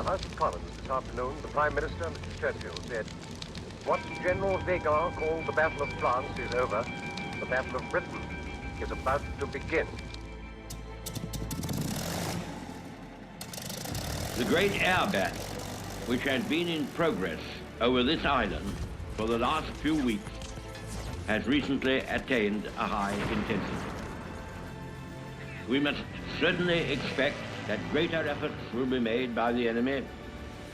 the House of Commons this afternoon, the Prime Minister, Mr. Churchill, said, "What General Weygand called the Battle of France is over. The Battle of Britain is about to begin." The great air battle, which has been in progress over this island for the last few weeks, has recently attained a high intensity. We must certainly expect that greater efforts will be made by the enemy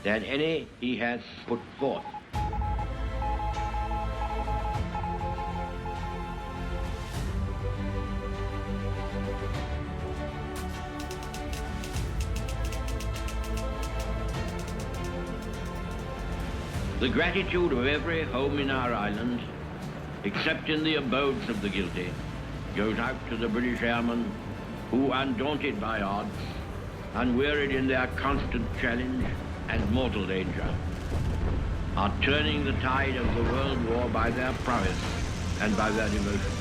than any he has put forth. The gratitude of every home in our island, except in the abodes of the guilty, goes out to the British airmen who, undaunted by odds, unwearied in their constant challenge and mortal danger, are turning the tide of the world war by their prowess and by their devotion.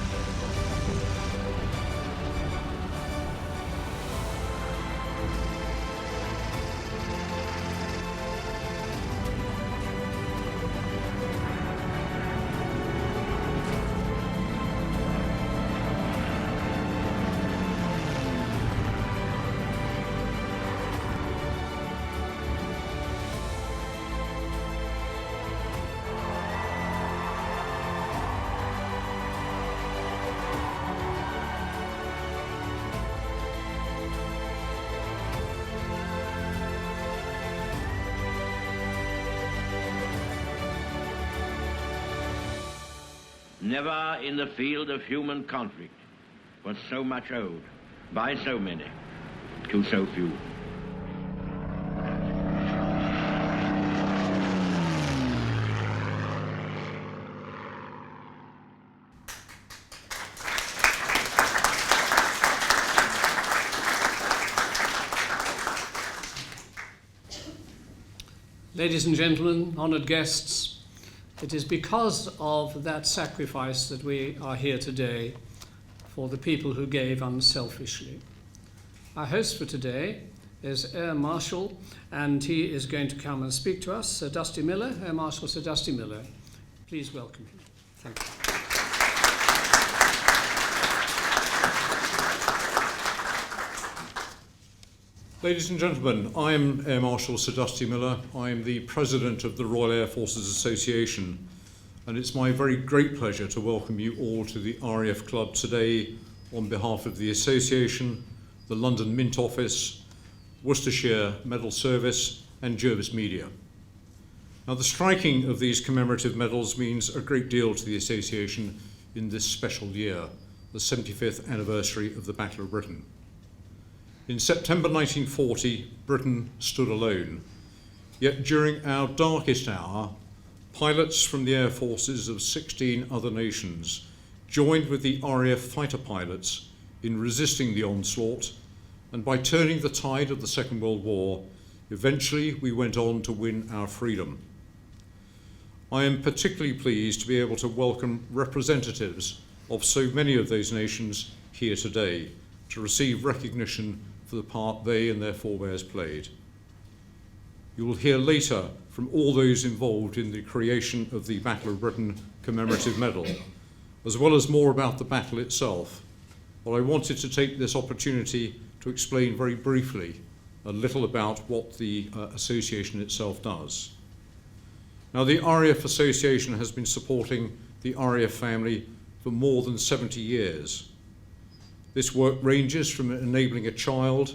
Never in the field of human conflict was so much owed by so many to so few. Ladies and gentlemen, honoured guests, it is because of that sacrifice that we are here today for the people who gave unselfishly. Our host for today is Air Marshal, and he is going to come and speak to us, Sir Dusty Miller, Air Marshal Sir Dusty Miller. Please welcome him. Thank you. Ladies and gentlemen, I am Air Marshal Sir Dusty Miller. I am the President of the Royal Air Forces Association, and it's my very great pleasure to welcome you all to the RAF Club today on behalf of the Association, the London Mint Office, Worcestershire Medal Service and Jervis Media. Now, the striking of these commemorative medals means a great deal to the Association in this special year, the 75th anniversary of the Battle of Britain. In September 1940, Britain stood alone, yet during our darkest hour, pilots from the air forces of 16 other nations joined with the RAF fighter pilots in resisting the onslaught, and by turning the tide of the Second World War, eventually we went on to win our freedom. I am particularly pleased to be able to welcome representatives of so many of those nations here today to receive recognition for the part they and their forebears played. You will hear later from all those involved in the creation of the Battle of Britain Commemorative Medal, as well as more about the battle itself. But I wanted to take this opportunity to explain very briefly a little about what the association itself does. Now, the RAF Association has been supporting the RAF family for more than 70 years. This work ranges from enabling a child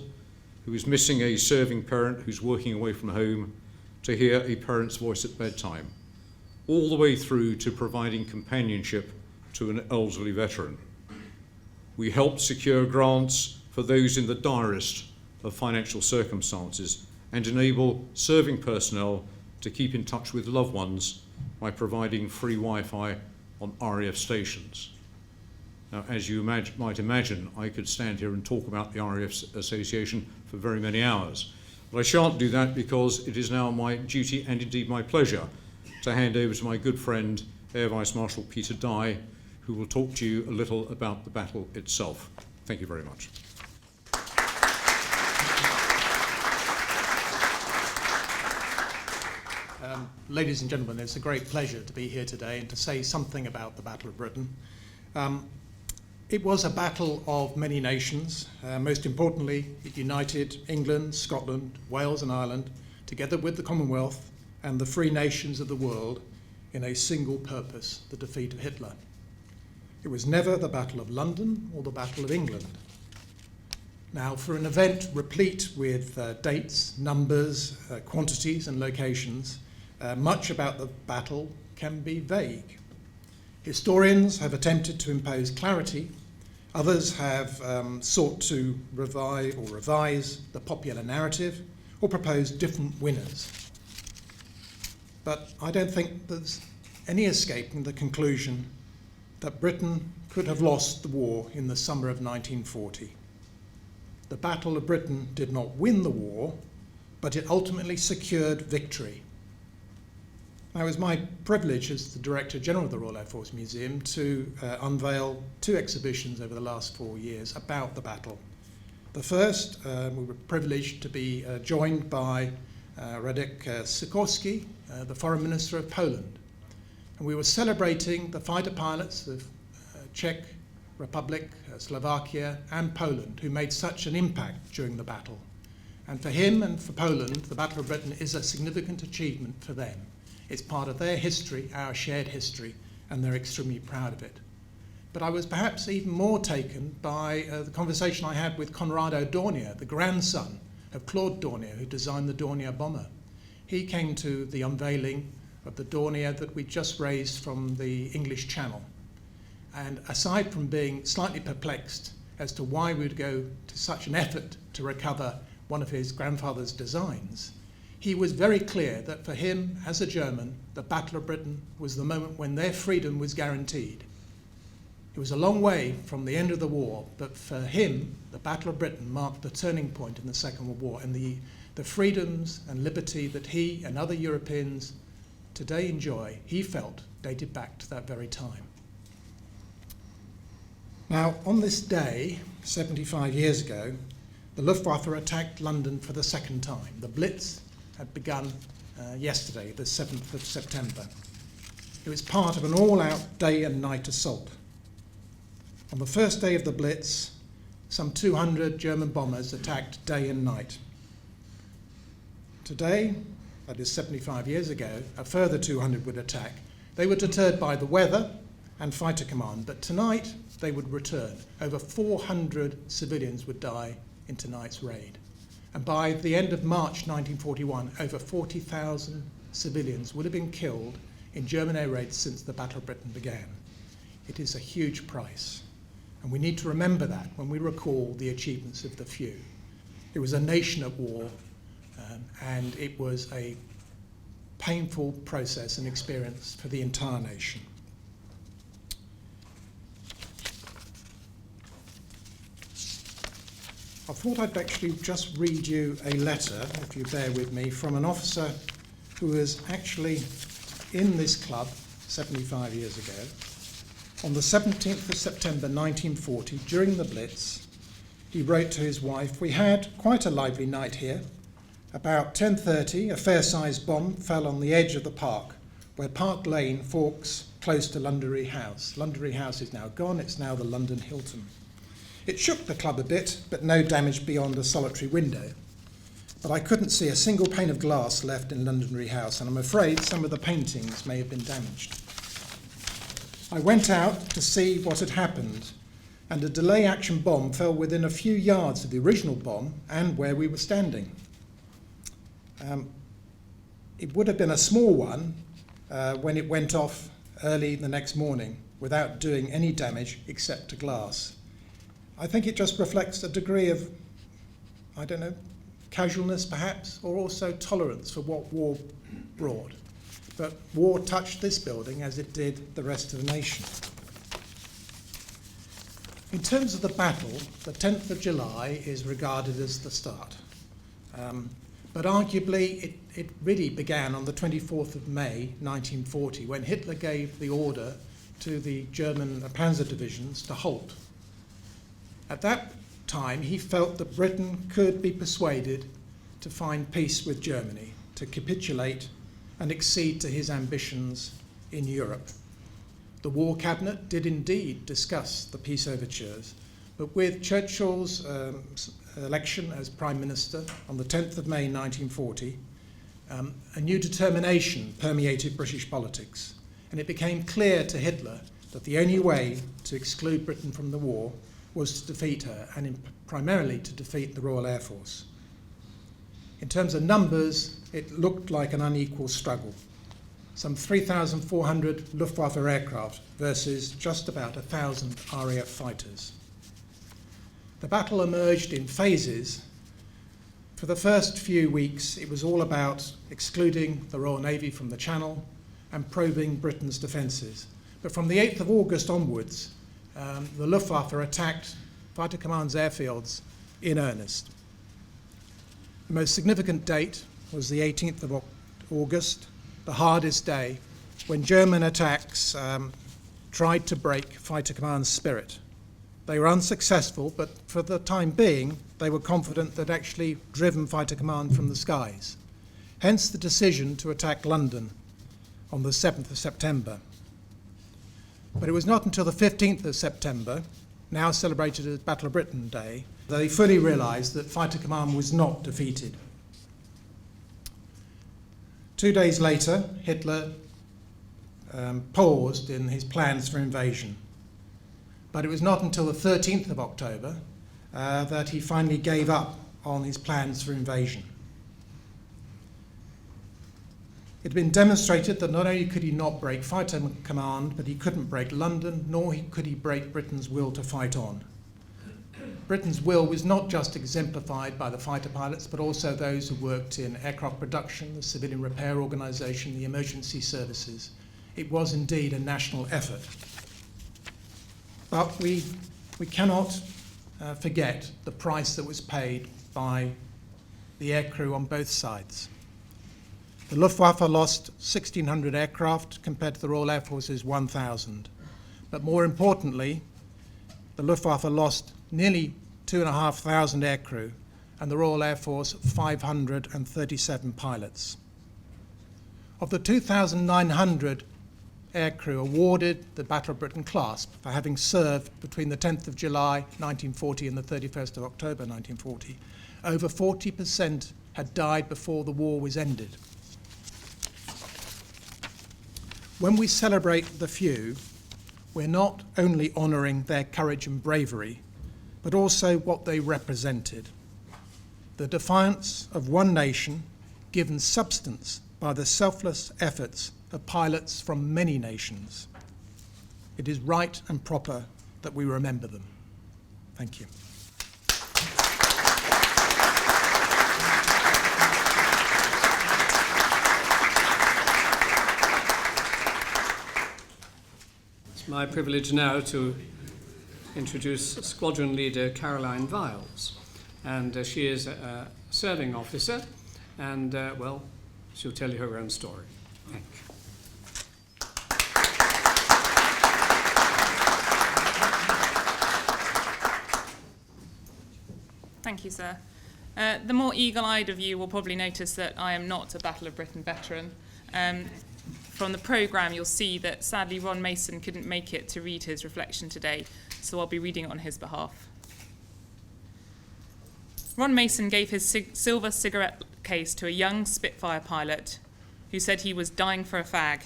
who is missing a serving parent who's working away from home to hear a parent's voice at bedtime, all the way through to providing companionship to an elderly veteran. We help secure grants for those in the direst of financial circumstances and enable serving personnel to keep in touch with loved ones by providing free Wi-Fi on RAF stations. Now, as you might imagine, I could stand here and talk about the RAF Association for very many hours. But I shan't do that because it is now my duty and indeed my pleasure to hand over to my good friend, Air Vice Marshal Peter Dye, who will talk to you a little about the battle itself. Thank you very much. Ladies and gentlemen, it's a great pleasure to be here today and to say something about the Battle of Britain. It was a battle of many nations. Most importantly, it united England, Scotland, Wales and Ireland, together with the Commonwealth and the free nations of the world in a single purpose, the defeat of Hitler. It was never the Battle of London or the Battle of England. Now, for an event replete with dates, numbers, quantities and locations, much about the battle can be vague. Historians have attempted to impose clarity. Others have sought to revive or revise the popular narrative or propose different winners. But I don't think there's any escaping the conclusion that Britain could have lost the war in the summer of 1940. The Battle of Britain did not win the war, but it ultimately secured victory. Now, it was my privilege as the Director General of the Royal Air Force Museum to unveil 2 exhibitions over the last 4 years about the battle. The first, we were privileged to be joined by Radek Sikorski, the Foreign Minister of Poland. And we were celebrating the fighter pilots of Czech Republic, Slovakia and Poland, who made such an impact during the battle. And for him and for Poland, the Battle of Britain is a significant achievement for them. It's part of their history, our shared history, and they're extremely proud of it. But I was perhaps even more taken by the conversation I had with Conrado Dornier, the grandson of Claude Dornier, who designed the Dornier bomber. He came to the unveiling of the Dornier that we just raised from the English Channel. And aside from being slightly perplexed as to why we would go to such an effort to recover one of his grandfather's designs, he was very clear that for him, as a German, the Battle of Britain was the moment when their freedom was guaranteed. It was a long way from the end of the war, but for him, the Battle of Britain marked the turning point in the Second World War, and the freedoms and liberty that he and other Europeans today enjoy, he felt, dated back to that very time. Now, on this day, 75 years ago, the Luftwaffe attacked London for the second time. The Blitz had begun yesterday, the 7th of September. It was part of an all-out day and night assault. On the first day of the Blitz, some 200 German bombers attacked day and night. Today, that is 75 years ago, a further 200 would attack. They were deterred by the weather and fighter command, but tonight they would return. Over 400 civilians would die in tonight's raid. And by the end of March 1941, over 40,000 civilians would have been killed in German air raids since the Battle of Britain began. It is a huge price. And we need to remember that when we recall the achievements of the few. It was a nation at war, and it was a painful process and experience for the entire nation. I thought I'd actually just read you a letter, if you bear with me, from an officer who was actually in this club 75 years ago. On the 17th of September 1940, during the Blitz, he wrote to his wife, "We had quite a lively night here. About 10:30, a fair-sized bomb fell on the edge of the park, where Park Lane forks close to Londonderry House. Londonderry House is now gone, it's now the London Hilton. It shook the club a bit, but no damage beyond a solitary window. But I couldn't see a single pane of glass left in Londonderry House, and I'm afraid some of the paintings may have been damaged. I went out to see what had happened, and a delay action bomb fell within a few yards of the original bomb and where we were standing. It would have been a small one when it went off early the next morning without doing any damage except to glass. I think it just reflects a degree of, I don't know, casualness perhaps, or also tolerance for what war brought. But war touched this building as it did the rest of the nation. In terms of the battle, the 10th of July is regarded as the start. But arguably, it really began on the 24th of May, 1940, when Hitler gave the order to the German panzer divisions to halt. At that time, he felt that Britain could be persuaded to find peace with Germany, to capitulate and accede to his ambitions in Europe. The War Cabinet did indeed discuss the peace overtures, but with Churchill's election as Prime Minister on the 10th of May 1940, a new determination permeated British politics, and it became clear to Hitler that the only way to exclude Britain from the war was to defeat her, and primarily to defeat the Royal Air Force. In terms of numbers, it looked like an unequal struggle. Some 3,400 Luftwaffe aircraft versus just about 1,000 RAF fighters. The battle emerged in phases. For the first few weeks, it was all about excluding the Royal Navy from the Channel and probing Britain's defences. But from the 8th of August onwards, the Luftwaffe attacked Fighter Command's airfields in earnest. The most significant date was the 18th of August, the hardest day, when German attacks tried to break Fighter Command's spirit. They were unsuccessful, but for the time being, they were confident they'd actually driven Fighter Command from the skies. Hence the decision to attack London on the 7th of September. But it was not until the 15th of September, now celebrated as Battle of Britain Day, that they fully realised that Fighter Command was not defeated. 2 days later, Hitler paused in his plans for invasion. But it was not until the 13th of October that he finally gave up on his plans for invasion. It had been demonstrated that not only could he not break Fighter Command, but he couldn't break London, nor could he break Britain's will to fight on. Britain's will was not just exemplified by the fighter pilots, but also those who worked in aircraft production, the civilian repair organisation, the emergency services. It was indeed a national effort. But we cannot forget the price that was paid by the aircrew on both sides. The Luftwaffe lost 1,600 aircraft compared to the Royal Air Force's 1,000. But more importantly, the Luftwaffe lost nearly 2,500 aircrew and the Royal Air Force 537 pilots. Of the 2,900 aircrew awarded the Battle of Britain class for having served between the 10th of July 1940 and the 31st of October 1940, over 40% had died before the war was ended. When we celebrate the few, we're not only honouring their courage and bravery, but also what they represented. The defiance of one nation, given substance by the selfless efforts of pilots from many nations. It is right and proper that we remember them. Thank you. It's my privilege now to introduce Squadron Leader Caroline Vials. And she is a serving officer, and, well, she'll tell you her own story. Thank you. Thank you, sir. The more eagle-eyed of you will probably notice that I am not a Battle of Britain veteran. From the programme, you'll see that sadly Ron Mason couldn't make it to read his reflection today, so I'll be reading it on his behalf. Ron Mason gave his silver cigarette case to a young Spitfire pilot who said he was dying for a fag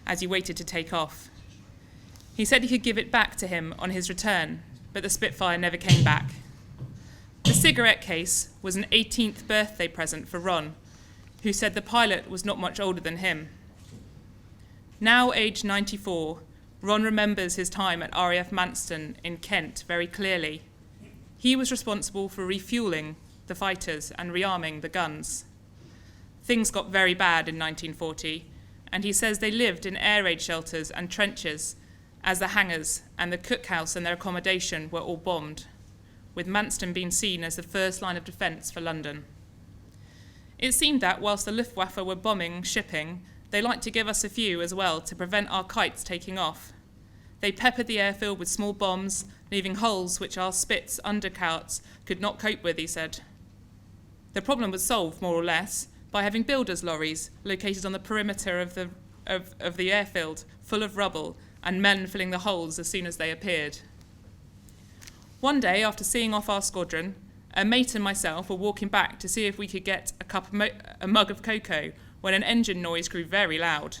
as he waited to take off. He said he could give it back to him on his return, but the Spitfire never came back. The cigarette case was an 18th birthday present for Ron, who said the pilot was not much older than him. Now aged 94, Ron remembers his time at RAF Manston in Kent very clearly. He was responsible for refuelling the fighters and rearming the guns. Things got very bad in 1940, and he says they lived in air raid shelters and trenches as the hangars and the cookhouse and their accommodation were all bombed, with Manston being seen as the first line of defence for London. It seemed that whilst the Luftwaffe were bombing shipping, they liked to give us a few as well to prevent our kites taking off. They peppered the airfield with small bombs, leaving holes which our Spitz undercarts could not cope with, he said. The problem was solved, more or less, by having builders' lorries located on the perimeter of the airfield, full of rubble, and men filling the holes as soon as they appeared. One day, after seeing off our squadron, a mate and myself were walking back to see if we could get a mug of cocoa when an engine noise grew very loud.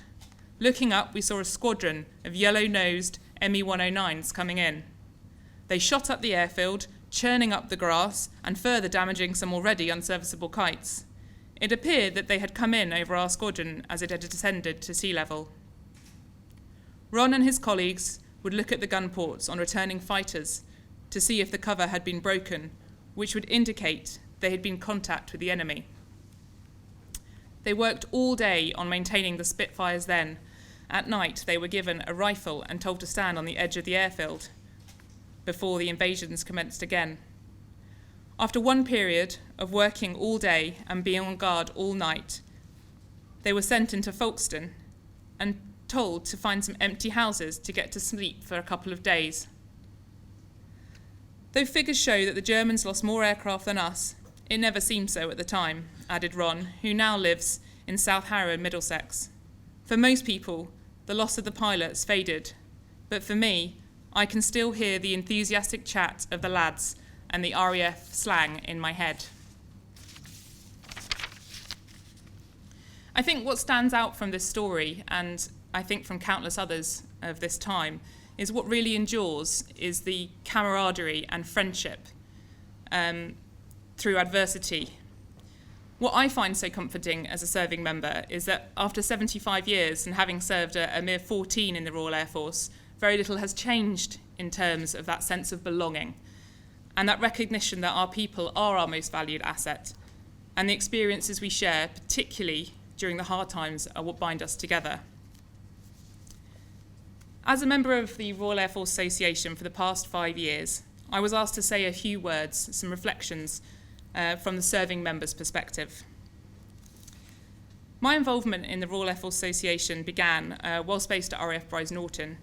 Looking up, we saw a squadron of yellow-nosed Me-109s coming in. They shot up the airfield, churning up the grass and further damaging some already unserviceable kites. It appeared that they had come in over our squadron as it had descended to sea level. Ron and his colleagues would look at the gun ports on returning fighters to see if the cover had been broken, which would indicate they had been in contact with the enemy. They worked all day on maintaining the Spitfires then. At night, they were given a rifle and told to stand on the edge of the airfield before the invasions commenced again. After one period of working all day and being on guard all night, they were sent into Folkestone and told to find some empty houses to get to sleep for a couple of days. Though figures show that the Germans lost more aircraft than us, it never seemed so at the time, added Ron, who now lives in South Harrow in Middlesex. For most people, the loss of the pilots faded, but for me, I can still hear the enthusiastic chat of the lads and the RAF slang in my head. I think what stands out from this story, and I think from countless others of this time, is what really endures is the camaraderie and friendship through adversity. What I find so comforting as a serving member is that after 75 years and having served a mere 14 in the Royal Air Force, very little has changed in terms of that sense of belonging and that recognition that our people are our most valued asset, and the experiences we share, particularly during the hard times, are what bind us together. As a member of the Royal Air Force Association for the past 5 years, I was asked to say a few words, some reflections from the serving member's perspective. My involvement in the Royal Air Force Association began whilst based at RAF Bryce Norton.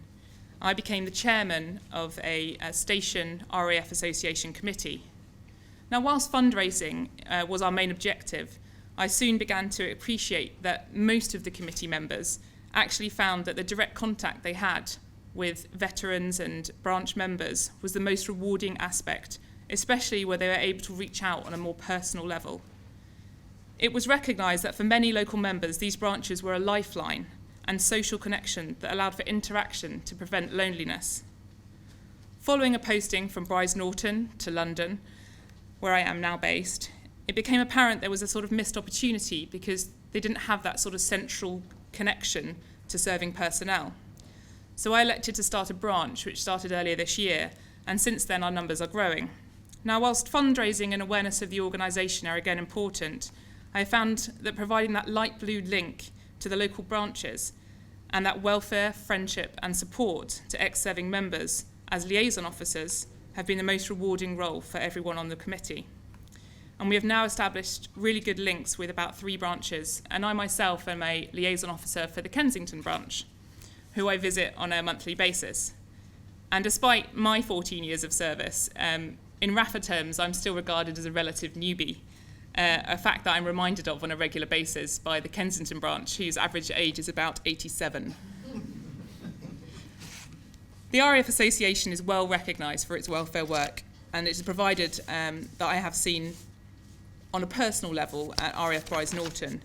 I became the chairman of a station RAF Association committee. Now, whilst fundraising was our main objective, I soon began to appreciate that most of the committee members actually found that the direct contact they had with veterans and branch members was the most rewarding aspect, especially where they were able to reach out on a more personal level. It was recognised that for many local members, these branches were a lifeline and social connection that allowed for interaction to prevent loneliness. Following a posting from Bryce Norton to London, where I am now based, it became apparent there was a sort of missed opportunity because they didn't have that sort of central connection to serving personnel. So I elected to start a branch, which started earlier this year, and since then our numbers are growing. Now, whilst fundraising and awareness of the organisation are again important, I found that providing that light blue link to the local branches and that welfare, friendship and support to ex-serving members as liaison officers have been the most rewarding role for everyone on the committee. And we have now established really good links with about 3 branches, and I myself am a liaison officer for the Kensington branch, who I visit on a monthly basis. And despite my 14 years of service, in RAFA terms, I'm still regarded as a relative newbie, a fact that I'm reminded of on a regular basis by the Kensington branch, whose average age is about 87. The RAF Association is well recognised for its welfare work, and it is provided that I have seen on a personal level at RAF Bryce Norton.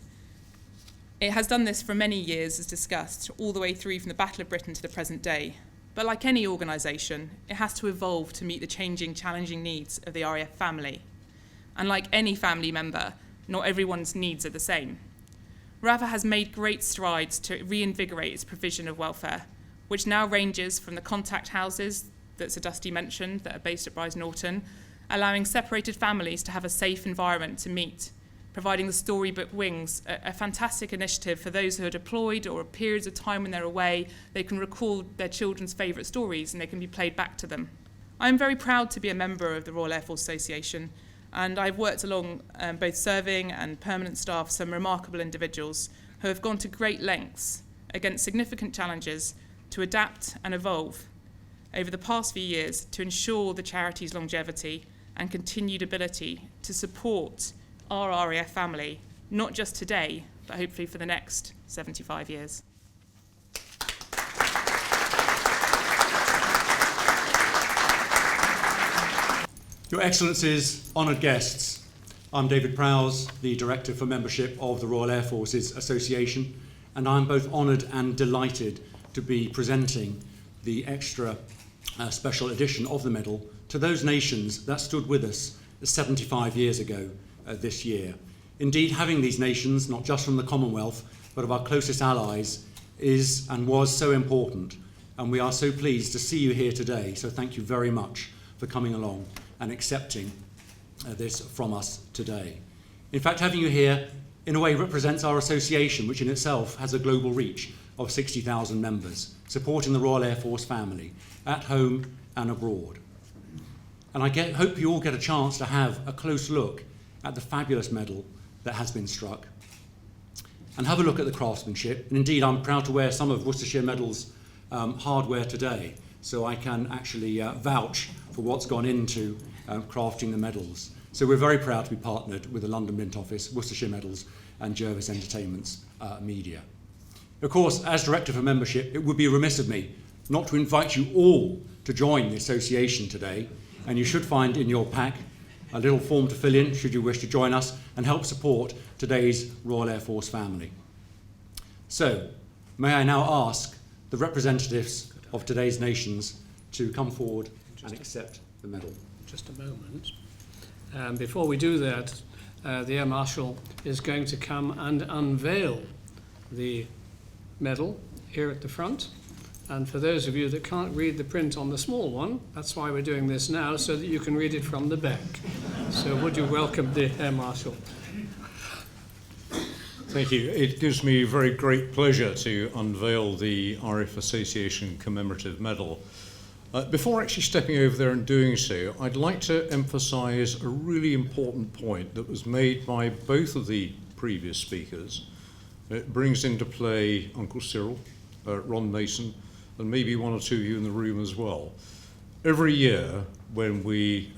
It has done this for many years, as discussed, all the way through from the Battle of Britain to the present day. But like any organisation, it has to evolve to meet the changing, challenging needs of the RAF family. And like any family member, not everyone's needs are the same. RAFA has made great strides to reinvigorate its provision of welfare, which now ranges from the contact houses that Sir Dusty mentioned that are based at Bryce Norton, allowing separated families to have a safe environment to meet, providing the storybook wings, a fantastic initiative for those who are deployed or periods of time when they're away. They can recall their children's favourite stories and they can be played back to them. I'm very proud to be a member of the Royal Air Force Association, and I've worked along both serving and permanent staff some remarkable individuals who have gone to great lengths against significant challenges to adapt and evolve over the past few years to ensure the charity's longevity and continued ability to support our RAF family not just today, but hopefully for the next 75 years. Your Excellencies, honoured guests, I'm David Prowse, the Director for Membership of the Royal Air Forces Association, and I'm both honoured and delighted to be presenting the extra special edition of the medal to those nations that stood with us 75 years ago this year. Indeed, having these nations, not just from the Commonwealth, but of our closest allies, is and was so important, and we are so pleased to see you here today, so thank you very much for coming along and accepting this from us today. In fact, having you here in a way represents our association, which in itself has a global reach of 60,000 members, supporting the Royal Air Force family at home and abroad. And I hope you all get a chance to have a close look at the fabulous medal that has been struck, and have a look at the craftsmanship. And indeed, I'm proud to wear some of Worcestershire Medal's hardware today, so I can actually vouch for what's gone into crafting the medals. So we're very proud to be partnered with the London Mint Office, Worcestershire Medals and Jervis Entertainment's media. Of course, as Director for Membership, it would be remiss of me not to invite you all to join the association today, and you should find in your pack a little form to fill in should you wish to join us and help support today's Royal Air Force family. So, may I now ask the representatives of today's nations to come forward and accept the medal. Just a moment. Before we do that, the Air Marshal is going to come and unveil the medal here at the front. And for those of you that can't read the print on the small one, that's why we're doing this now, so that you can read it from the back. So would you welcome the Air Marshal? Thank you. It gives me very great pleasure to unveil the RAF Association Commemorative Medal. Before actually stepping over there and doing so, I'd like to emphasise a really important point that was made by both of the previous speakers. It brings into play Uncle Cyril, Ron Mason, and maybe one or two of you in the room as well. Every year, when we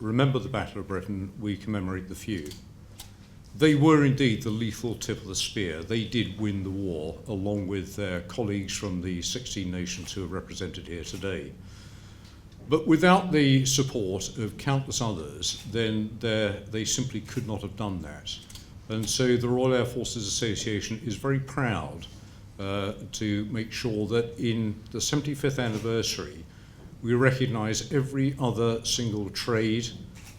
remember the Battle of Britain, we commemorate the few. They were indeed the lethal tip of the spear. They did win the war, along with their colleagues from the 16 nations who are represented here today. But without the support of countless others, then they simply could not have done that. And so the Royal Air Forces Association is very proud to make sure that in the 75th anniversary, we recognise every other single trade,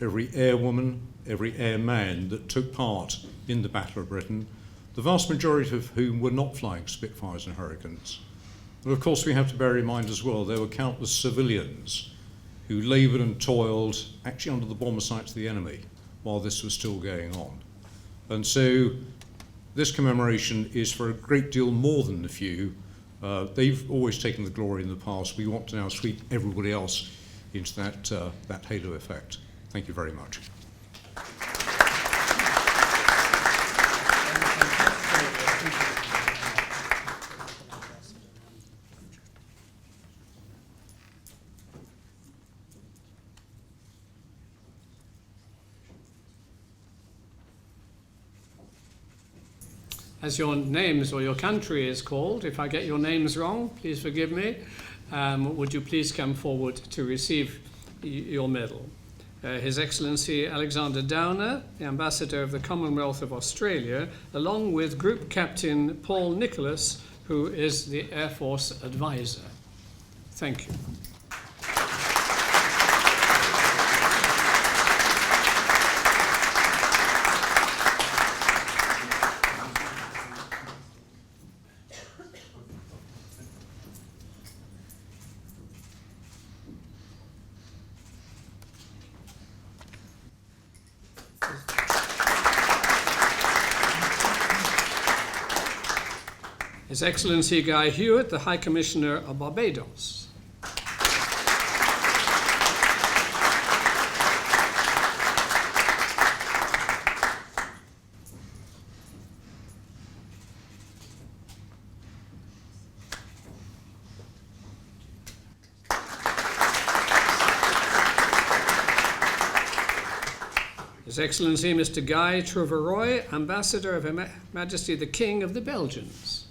every airwoman, every airman that took part in the Battle of Britain, the vast majority of whom were not flying Spitfires and Hurricanes. And of course, we have to bear in mind as well, there were countless civilians who laboured and toiled actually under the bomber sights of the enemy while this was still going on. And so this commemoration is for a great deal more than the few. They've always taken the glory in the past. We want to now sweep everybody else into that halo effect. Thank you very much. As your names or your country is called, if I get your names wrong, please forgive me, would you please come forward to receive your medal? His Excellency Alexander Downer, the Ambassador of the Commonwealth of Australia, along with Group Captain Paul Nicholas, who is the Air Force Advisor. Thank you. His Excellency Guy Hewitt, the High Commissioner of Barbados. His Excellency Mr. Guy Treveroy, Ambassador of Her Majesty the King of the Belgians.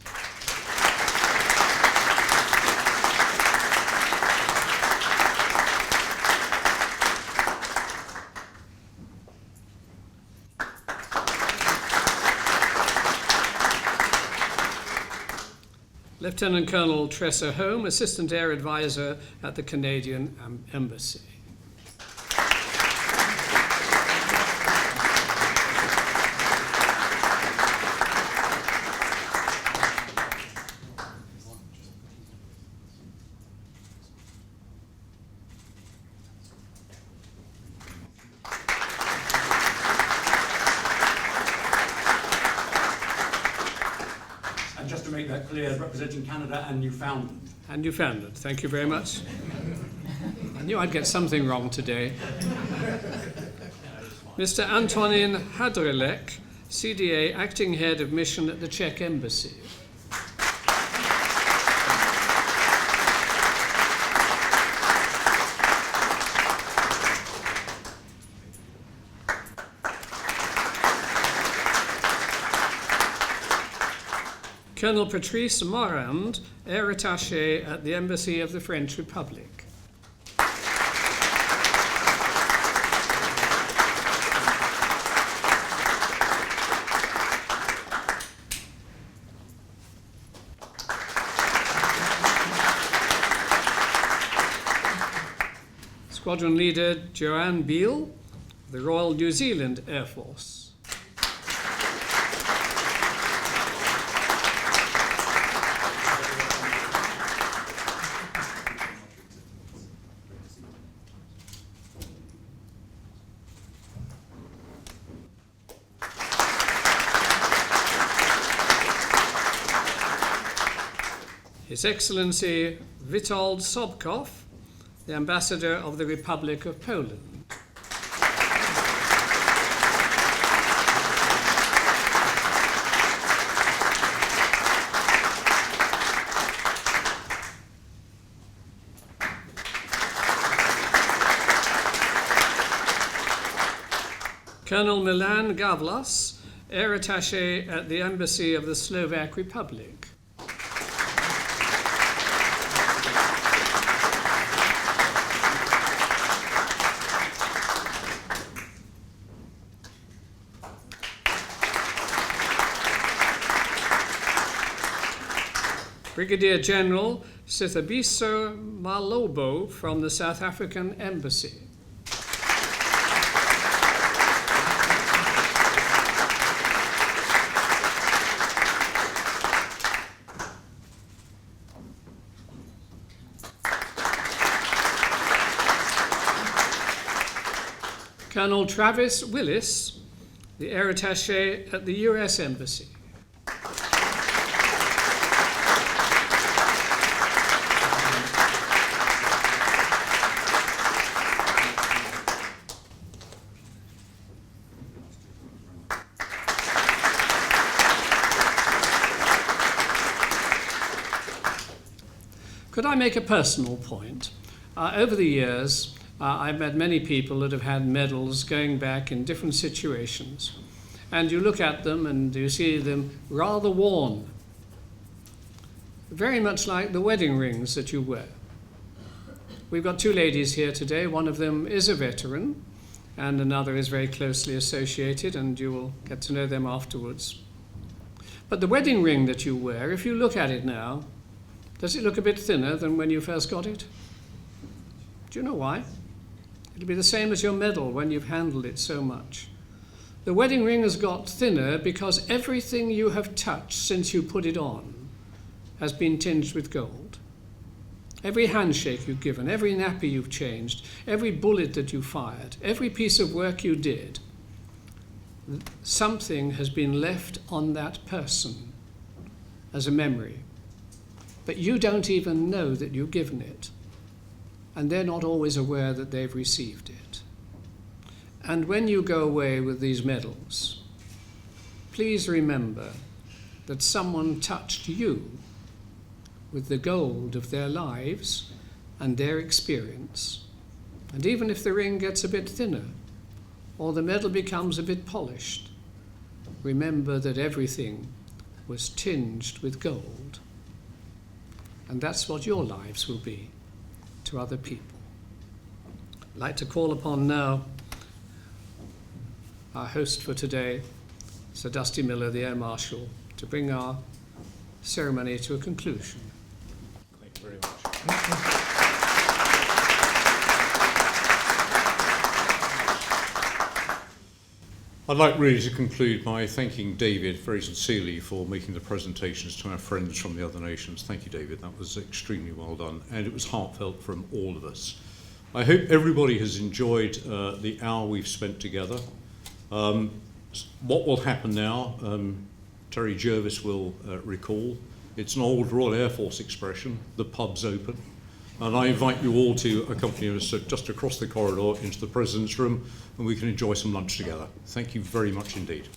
Lieutenant Colonel Tressa Home, Assistant Air Advisor at the Canadian Embassy. And just to make that clear, representing Canada and Newfoundland. And Newfoundland, thank you very much. I knew I'd get something wrong today. Mr. Antonin Hadrelek, CDA, Acting Head of Mission at the Czech Embassy. Colonel Patrice Morand, Air Attaché at the Embassy of the French Republic. Squadron Leader Joanne Beale, the Royal New Zealand Air Force. His Excellency Witold Sobkow, the Ambassador of the Republic of Poland. Colonel Milan Gavlas, Air Attaché at the Embassy of the Slovak Republic. Brigadier General Sithabiso Malobo from the South African Embassy. Colonel Travis Willis, the Air Attaché at the US Embassy. Could I make a personal point? Over the years, I've met many people that have had medals going back in different situations. And you look at them and you see them rather worn. Very much like the wedding rings that you wear. We've got two ladies here today. One of them is a veteran and another is very closely associated, and you will get to know them afterwards. But the wedding ring that you wear, if you look at it now, does it look a bit thinner than when you first got it? Do you know why? It'll be the same as your medal when you've handled it so much. The wedding ring has got thinner because everything you have touched since you put it on has been tinged with gold. Every handshake you've given, every nappy you've changed, every bullet that you fired, every piece of work you did, something has been left on that person as a memory. But you don't even know that you've given it. And they're not always aware that they've received it. And when you go away with these medals, please remember that someone touched you with the gold of their lives and their experience. And even if the ring gets a bit thinner, or the medal becomes a bit polished, remember that everything was tinged with gold. And that's what your lives will be to other people. I'd like to call upon now our host for today, Sir Dusty Miller, the Air Marshal, to bring our ceremony to a conclusion. Thank you very much. I'd like really to conclude by thanking David very sincerely for making the presentations to our friends from the other nations. Thank you, David. That was extremely well done, and it was heartfelt from all of us. I hope everybody has enjoyed the hour we've spent together. What will happen now, Terry Jervis will recall, it's an old Royal Air Force expression, the pub's open. And I invite you all to accompany us just across the corridor into the President's room, and we can enjoy some lunch together. Thank you very much indeed.